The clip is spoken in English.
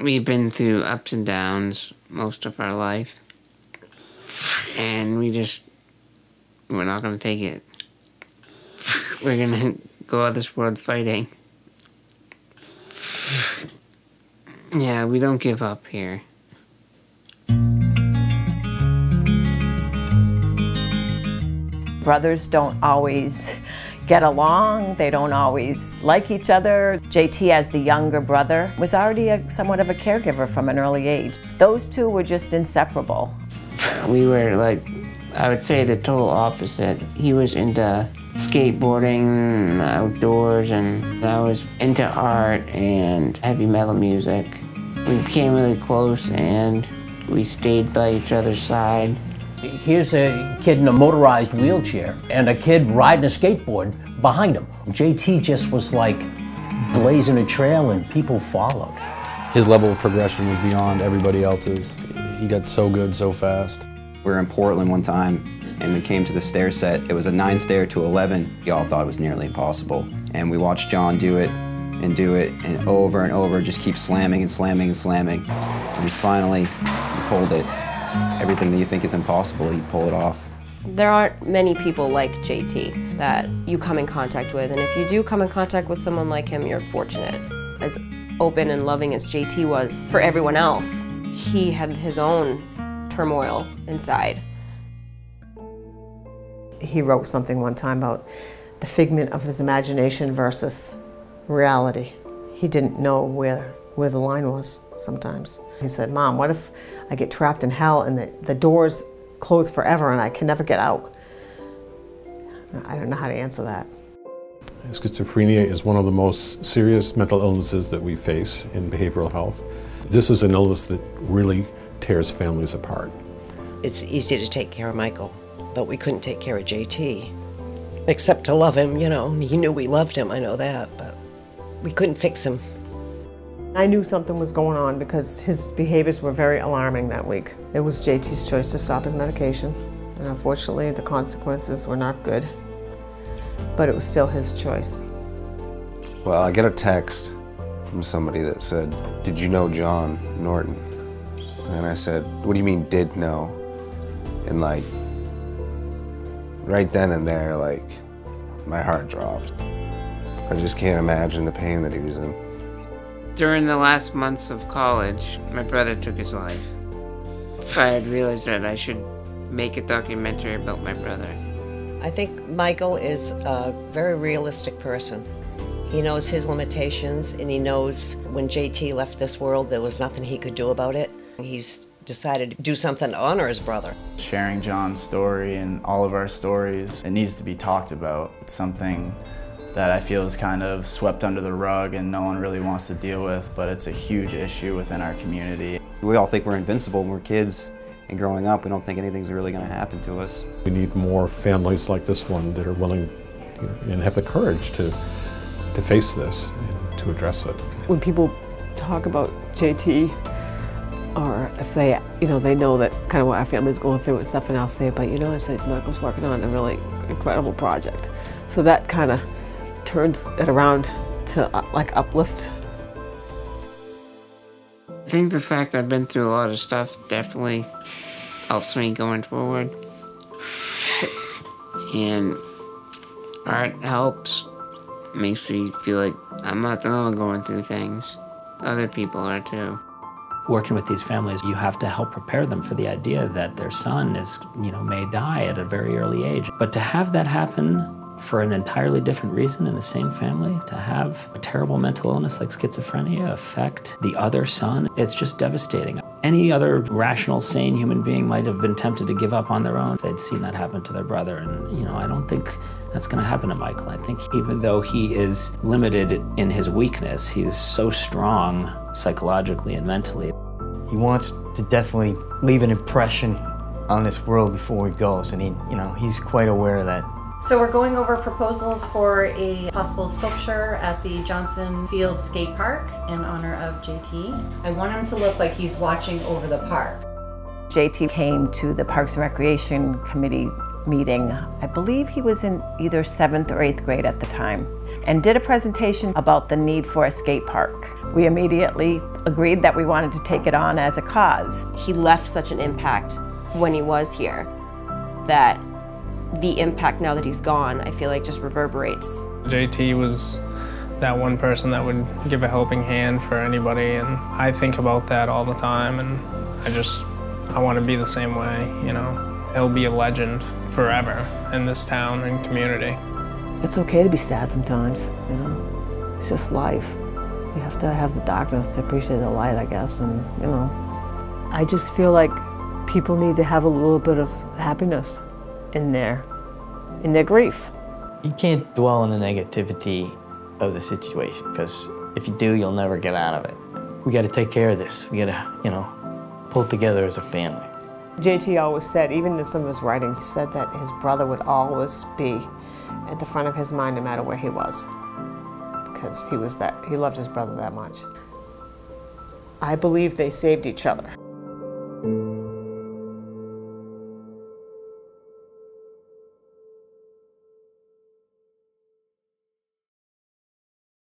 We've been through ups and downs most of our life, and we're not going to take it. We're going to go out this world fighting. Yeah, we don't give up here. Brothers don't always get along, they don't always like each other. JT, as the younger brother, was already somewhat of a caregiver from an early age. Those two were just inseparable. We were I would say the total opposite. He was into skateboarding, outdoors, and I was into art and heavy metal music. We became really close and we stayed by each other's side. Here's a kid in a motorized wheelchair and a kid riding a skateboard behind him. JT just was like blazing a trail and people followed. His level of progression was beyond everybody else's. He got so good so fast. We were in Portland one time and we came to the stair set. It was a 9-stair to 11. We all thought it was nearly impossible. And we watched John do it and over and over, just keep slamming and slamming and slamming. And finally, he pulled it. Everything that you think is impossible, you pull it off. There aren't many people like JT that you come in contact with, and if you do come in contact with someone like him, you're fortunate. As open and loving as JT was for everyone else, he had his own turmoil inside. He wrote something one time about the figment of his imagination versus reality. He didn't know where the line was sometimes. He said, "Mom, what if I get trapped in hell and the doors close forever and I can never get out?" I don't know how to answer that. Schizophrenia is one of the most serious mental illnesses that we face in behavioral health. This is an illness that really tears families apart. It's easy to take care of Michael, but we couldn't take care of JT. Except to love him, you know. He knew we loved him, I know that, but we couldn't fix him. I knew something was going on because his behaviors were very alarming that week. It was JT's choice to stop his medication, and unfortunately the consequences were not good, but it was still his choice. Well, I get a text from somebody that said, "Did you know John Norton?" And I said, "What do you mean, did know?" And like, right then and there, like, my heart dropped. I just can't imagine the pain that he was in. During the last months of college, my brother took his life. I had realized that I should make a documentary about my brother. I think Michael is a very realistic person. He knows his limitations, and he knows when JT left this world, there was nothing he could do about it. He's decided to do something to honor his brother. Sharing John's story and all of our stories, it needs to be talked about. It's something that I feel is kind of swept under the rug and no one really wants to deal with, but it's a huge issue within our community. We all think we're invincible when we're kids, and growing up, we don't think anything's really going to happen to us. We need more families like this one that are willing and have the courage to face this and to address it. When people talk about JT, or if they, they know that kind of what our family's going through and stuff, and I'll say, but I said, Michael's working on a really incredible project. So that kind of turns it around to like uplift. I think the fact I've been through a lot of stuff definitely helps me going forward. And art helps. Makes me feel like I'm not the only one going through things. Other people are too. Working with these families, you have to help prepare them for the idea that their son is, may die at a very early age. But to have that happen for an entirely different reason in the same family, to have a terrible mental illness like schizophrenia affect the other son, it's just devastating. Any other rational, sane human being might have been tempted to give up on their own if they'd seen that happen to their brother. And, I don't think that's going to happen to Michael. I think even though he is limited in his weakness, he's so strong psychologically and mentally. He wants to definitely leave an impression on this world before he goes, and he's quite aware of that. So we're going over proposals for a possible sculpture at the Johnson Field Skate Park in honor of JT. I want him to look like he's watching over the park. JT came to the Parks and Recreation Committee meeting. I believe he was in either 7th or 8th grade at the time. and did a presentation about the need for a skate park. We immediately agreed that we wanted to take it on as a cause. He left such an impact when he was here that the impact now that he's gone, I feel like just reverberates. JT was that one person that would give a helping hand for anybody, and I think about that all the time, and I want to be the same way, you know. He'll be a legend forever in this town and community. It's okay to be sad sometimes, you know. It's just life. You have to have the darkness to appreciate the light, I guess, and, you know. I just feel like people need to have a little bit of happiness in their grief. You can't dwell on the negativity of the situation, because if you do, you'll never get out of it. We got to take care of this. We got to, you know, pull together as a family. JT always said, even in some of his writings, he said that his brother would always be at the front of his mind no matter where he was, because he loved his brother that much. I believe they saved each other.